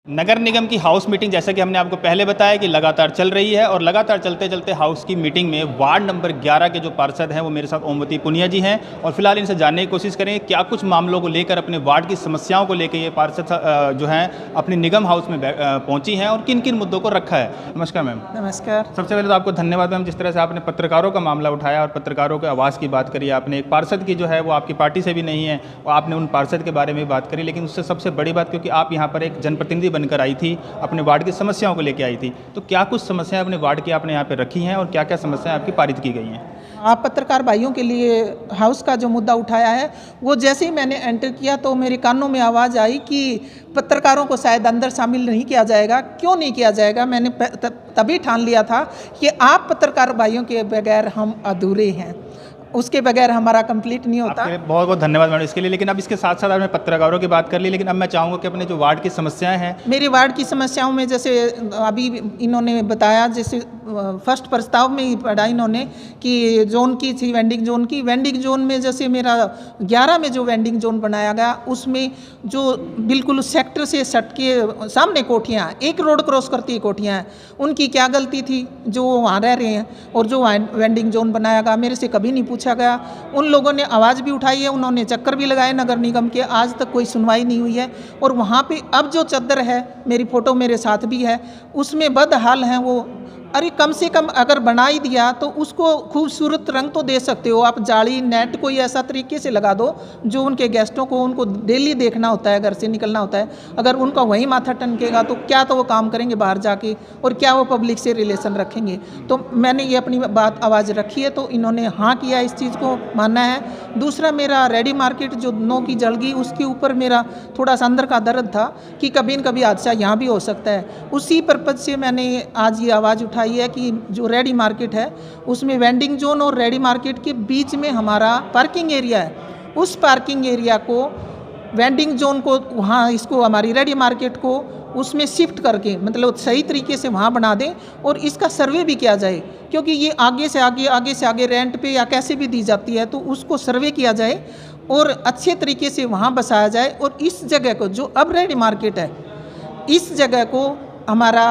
नगर निगम की house meeting जैसा कि हमने आपको पहले बताया कि लगातार चल रही है और लगातार चलते चलते हाउस की मीटिंग में वार्ड नंबर 11 के जो पार्षद हैं वो मेरे साथ ओमवती पुनिया जी हैं और फिलहाल इनसे जानने की कोशिश करेंगे क्या कुछ मामलों को लेकर अपने वार्ड की समस्याओं को लेकर ये पार्षद जो हैं अपने निगम हाउस में पहुंची हैं और किन किन मुद्दों को रखा है। नमस्कार मैम। नमस्कार। सबसे पहले तो आपको धन्यवाद मैम, जिस तरह से आपने पत्रकारों का मामला उठाया और पत्रकारों के आवाज़ की बात करी। आपने एक पार्षद की जो है वो आपकी पार्टी से भी नहीं है और आपने उन पार्षद के बारे में बात करी, लेकिन उससे सबसे बड़ी बात क्योंकि आप यहाँ पर एक जनप्रतिनिधि बनकर आई थी, अपने वार्ड की समस्याओं को लेकर आई थी, तो क्या कुछ समस्याएं अपने वार्ड की आपने यहाँ पे रखी हैं और क्या क्या समस्याएं आपकी पारित की गई हैं? आप पत्रकार भाइयों के लिए हाउस का जो मुद्दा उठाया है वो जैसे ही मैंने एंटर किया तो मेरे कानों में आवाज़ आई कि पत्रकारों को शायद अंदर शामिल नहीं किया जाएगा। क्यों नहीं किया जाएगा? मैंने तभी ठान लिया था कि आप पत्रकार भाइयों के बगैर हम अधूरे हैं, उसके बगैर हमारा कंप्लीट नहीं होता। बहुत बहुत धन्यवाद मैडम इसके लिए। लेकिन अब इसके साथ साथ आपने पत्रकारों की बात कर ली, लेकिन अब मैं चाहूँगा कि अपने जो वार्ड की समस्याएं हैं, मेरे वार्ड की समस्याओं में जैसे अभी इन्होंने बताया, जैसे फर्स्ट प्रस्ताव में ही पढ़ा इन्होंने कि जोन की थी वेंडिंग जोन में जैसे मेरा 11 में जो वेंडिंग जोन बनाया गया उसमें जो बिल्कुल सेक्टर से सट के सामने कोठियाँ, एक रोड क्रॉस करती है कोठियाँ हैं, उनकी क्या गलती थी जो वहाँ रह रहे हैं? और जो वेंडिंग जोन बनाया गया मेरे से कभी नहीं पूछा गया। उन लोगों ने आवाज़ भी उठाई है, उन्होंने चक्कर भी लगाए नगर निगम के, आज तक कोई सुनवाई नहीं हुई है। और वहाँ पे अब जो चद्दर है, मेरी फ़ोटो मेरे साथ भी है, उसमें बदहाल हैं वो। अरे कम से कम अगर बना ही दिया तो उसको खूबसूरत रंग तो दे सकते हो आप, जाली नेट कोई ऐसा तरीके से लगा दो जो उनके गेस्टों को, उनको डेली देखना होता है, घर से निकलना होता है। अगर उनका वही माथा टनकेगा तो क्या तो वो काम करेंगे बाहर जाके, और क्या वो पब्लिक से रिलेशन रखेंगे? तो मैंने ये अपनी बात आवाज़ रखी है तो इन्होंने हाँ किया, इस चीज़ को मानना है। दूसरा मेरा रेडी मार्केट जो 9 की जल गई उसके ऊपर मेरा थोड़ा सा अंदर का दर्द था कि कभी न कभी हादसा यहाँ भी हो सकता है। उसी पर्पज़ से मैंने आज ये आवाज़ उठाई है कि जो रेडी मार्केट है उसमें वेंडिंग जोन और रेडी मार्केट के बीच में हमारा पार्किंग एरिया है, उस पार्किंग एरिया को, वेंडिंग जोन को, वहाँ इसको हमारी रेडी मार्केट को उसमें शिफ्ट करके मतलब सही तरीके से वहाँ बना दें और इसका सर्वे भी किया जाए, क्योंकि ये आगे से आगे रेंट पे या कैसे भी दी जाती है, तो उसको सर्वे किया जाए और अच्छे तरीके से वहाँ बसाया जाए। और इस जगह को जो अब रेडी मार्केट है, इस जगह को हमारा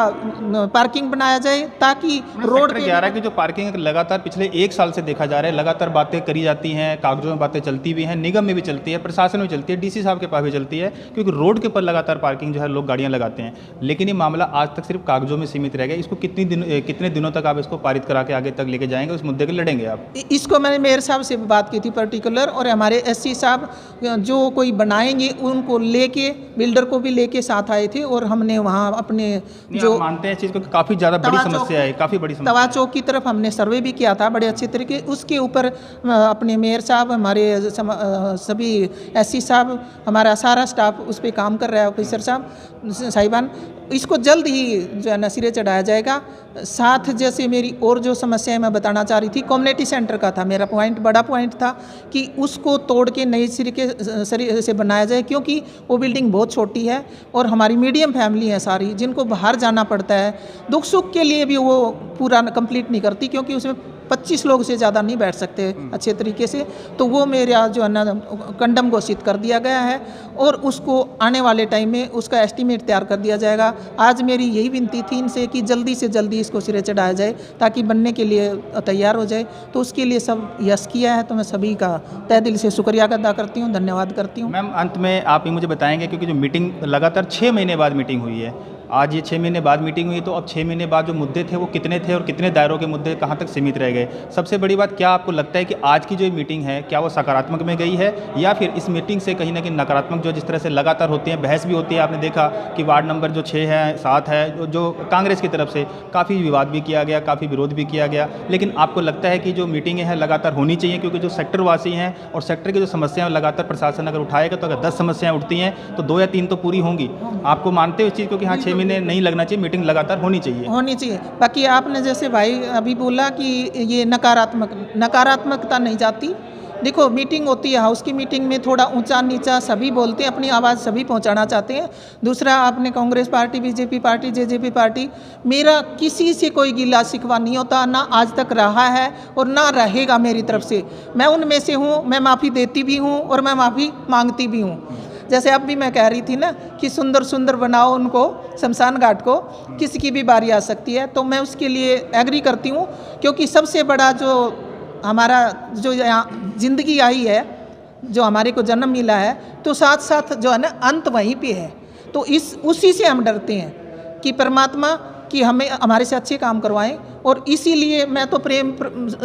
पार्किंग बनाया जाए ताकि रोड पे 11 की जो पार्किंग लगातार पिछले 1 साल से देखा जा रहा है, लगातार बातें करी जाती हैं, कागजों में बातें चलती भी हैं, निगम में भी चलती है, प्रशासन में चलती है, डीसी साहब के पास भी चलती है, क्योंकि रोड के ऊपर लगातार पार्किंग जो है लोग गाड़ियां लगाते हैं। लेकिन ये मामला आज तक सिर्फ कागजों में सीमित रह गया। इसको कितने दिनों तक आप इसको पारित करा के आगे तक लेके जाएंगे, उस मुद्दे को लड़ेंगे आप? इसको मैंने मेयर साहब से बात की थी पर्टिकुलर, और हमारे एससी साहब जो कोई बनाएंगे उनको लेके, बिल्डर को भी लेके साथ आए थे और हमने वहाँ अपने जो मानते हैं चीज़ को काफ़ी ज़्यादा बड़ी समस्या है, काफ़ी बड़ी समस्या। तवा चौक की तरफ हमने सर्वे भी किया था बड़े अच्छे तरीके, उसके ऊपर अपने मेयर साहब, हमारे सभी एससी साहब, हमारा सारा स्टाफ उस पर काम कर रहा है, ऑफिसर साहब साहिबान, इसको जल्द ही जो है न सिरे चढ़ाया जाएगा। साथ जैसे मेरी और जो समस्याएं मैं बताना चाह रही थी, कम्युनिटी सेंटर का था मेरा पॉइंट, बड़ा पॉइंट था कि उसको तोड़ के नए सिरे से बनाया जाए, क्योंकि वो बिल्डिंग बहुत छोटी है और हमारी मीडियम फैमिली है सारी, जिनको बाहर जाना पड़ता है, दुख सुख के लिए भी वो पूरा कंप्लीट नहीं करती, क्योंकि उसमें 25 लोग से ज़्यादा नहीं बैठ सकते अच्छे तरीके से। तो वो मेरा जो है ना कंडम घोषित कर दिया गया है और उसको आने वाले टाइम में उसका एस्टीमेट तैयार कर दिया जाएगा। आज मेरी यही विनती थी इनसे कि जल्दी से जल्दी इसको सिरे चढ़ाया जाए ताकि बनने के लिए तैयार हो जाए। तो उसके लिए सब यस किया है, तो मैं सभी का तहे दिल से शुक्रिया अदा करती हूँ, धन्यवाद करती हूँ। मैम अंत में आप ही मुझे बताएंगे, क्योंकि जो मीटिंग लगातार 6 महीने बाद मीटिंग हुई है, आज ये 6 महीने बाद मीटिंग हुई, तो अब 6 महीने बाद जो मुद्दे थे वो कितने थे और कितने दायरों के मुद्दे कहाँ तक सीमित रह गए? सबसे बड़ी बात, क्या आपको लगता है कि आज की जो मीटिंग है क्या वो सकारात्मक में गई है, या फिर इस मीटिंग से कहीं ना कहीं नकारात्मक जो जिस तरह से लगातार होती हैं, बहस भी होती है, आपने देखा कि वार्ड नंबर जो 6 है, 7 है, जो कांग्रेस की तरफ से काफ़ी विवाद भी किया गया, काफ़ी विरोध भी किया गया, लेकिन आपको लगता है कि जो मीटिंगें हैं लगातार होनी चाहिए, क्योंकि जो सेक्टरवासी हैं और सेक्टर की जो समस्याएं लगातार प्रशासन अगर उठाएगा तो अगर 10 समस्याएं उठती हैं तो 2 या 3 तो पूरी होंगी। आपको मानते हो इस चीज़ को कि हाँ 6 महीने नहीं लगना चाहिए, मीटिंग लगातार होनी चाहिए? बाकी आपने जैसे भाई अभी बोला कि ये नकारात्मकता नहीं जाती। देखो मीटिंग होती है, हाउस की मीटिंग में थोड़ा ऊंचा नीचा सभी बोलते हैं, अपनी आवाज़ सभी पहुंचाना चाहते हैं। दूसरा, आपने Congress party, BJP party, JJP party, मेरा किसी से कोई गिला शिकवा नहीं होता, ना आज तक रहा है और ना रहेगा मेरी तरफ से। मैं उनमें से हूँ, मैं माफ़ी देती भी हूँ और मैं माफ़ी मांगती भी हूँ। जैसे अब भी मैं कह रही थी ना कि सुंदर सुंदर बनाओ उनको शमशान घाट को, किसी की भी बारी आ सकती है, तो मैं उसके लिए एग्री करती हूँ। क्योंकि सबसे बड़ा जो हमारा जो यहाँ ज़िंदगी आई है, जो हमारे को जन्म मिला है, तो साथ साथ जो है ना अंत वहीं पे है। तो उसी से हम डरते हैं कि परमात्मा कि हमें हमारे से अच्छे काम करवाएं। और इसीलिए मैं तो प्रेम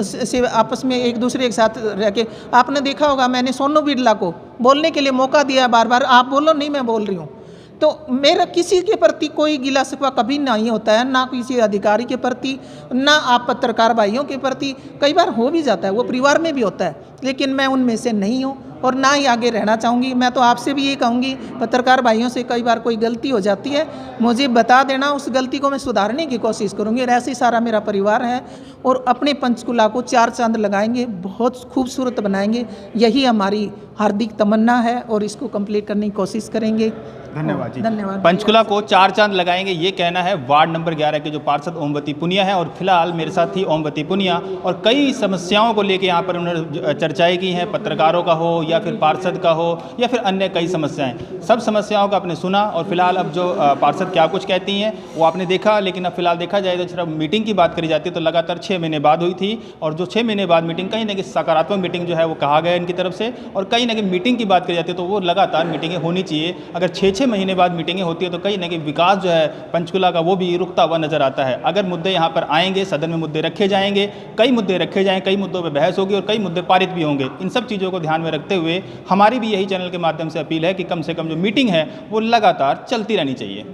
से आपस में एक दूसरे के साथ रह के, आपने देखा होगा मैंने सोनू बिरला को बोलने के लिए मौका दिया बार बार, आप बोलो, नहीं मैं बोल रही हूँ। तो मेरा किसी के प्रति कोई गिला शिकवा कभी नहीं होता है, ना किसी अधिकारी के प्रति, ना आप पत्रकार भाइयों के प्रति। कई बार हो भी जाता है, वो परिवार में भी होता है, लेकिन मैं उनमें से नहीं हूँ और ना ही आगे रहना चाहूँगी। मैं तो आपसे भी ये कहूँगी, पत्रकार भाइयों से कई बार कोई गलती हो जाती है, मुझे बता देना, उस गलती को मैं सुधारने की कोशिश करूँगी। और ऐसे ही सारा मेरा परिवार है और अपने पंचकुला को 4 चांद लगाएंगे, बहुत खूबसूरत बनाएंगे। यही हमारी हार्दिक तमन्ना है और इसको कंप्लीट करने की कोशिश करेंगे। धन्यवाद जी। धन्यवाद। पंचकुला को 4 चांद लगाएंगे, ये कहना है वार्ड नंबर 11 के जो पार्षद ओमवती पुनिया है। और फिलहाल मेरे साथ थी ओमवती पुनिया और कई समस्याओं को लेके यहाँ पर उन्होंने चर्चाएं की हैं, पत्रकारों का हो या फिर पार्षद का हो या फिर अन्य कई समस्याएं, सब समस्याओं का आपने सुना। और फिलहाल अब जो पार्षद क्या कुछ कहती हैं वो आपने देखा। लेकिन अब फिलहाल देखा जाए तो जब मीटिंग की बात करी जाती है तो लगातार 6 महीने बाद हुई थी, और जो 6 महीने बाद मीटिंग, कहीं ना कहीं सकारात्मक मीटिंग जो है वो कहा गया इनकी तरफ से। और कहीं ना कहीं मीटिंग की बात करी जाती है तो वो लगातार मीटिंगें होनी चाहिए। अगर 6-6 महीने बाद मीटिंगें होती है तो कहीं ना कहीं विकास जो है पंचकुला का वो भी रुकता हुआ नजर आता है। अगर मुद्दे यहाँ पर आएंगे, सदन में मुद्दे रखे जाएंगे, कई मुद्दे रखे जाएंगे, कई मुद्दों पर बहस होगी और कई मुद्दे पारित भी होंगे। इन सब चीज़ों को ध्यान में रखते हुए हमारी भी यही चैनल के माध्यम से अपील है कि कम से कम जो मीटिंग है वो लगातार चलती रहनी चाहिए।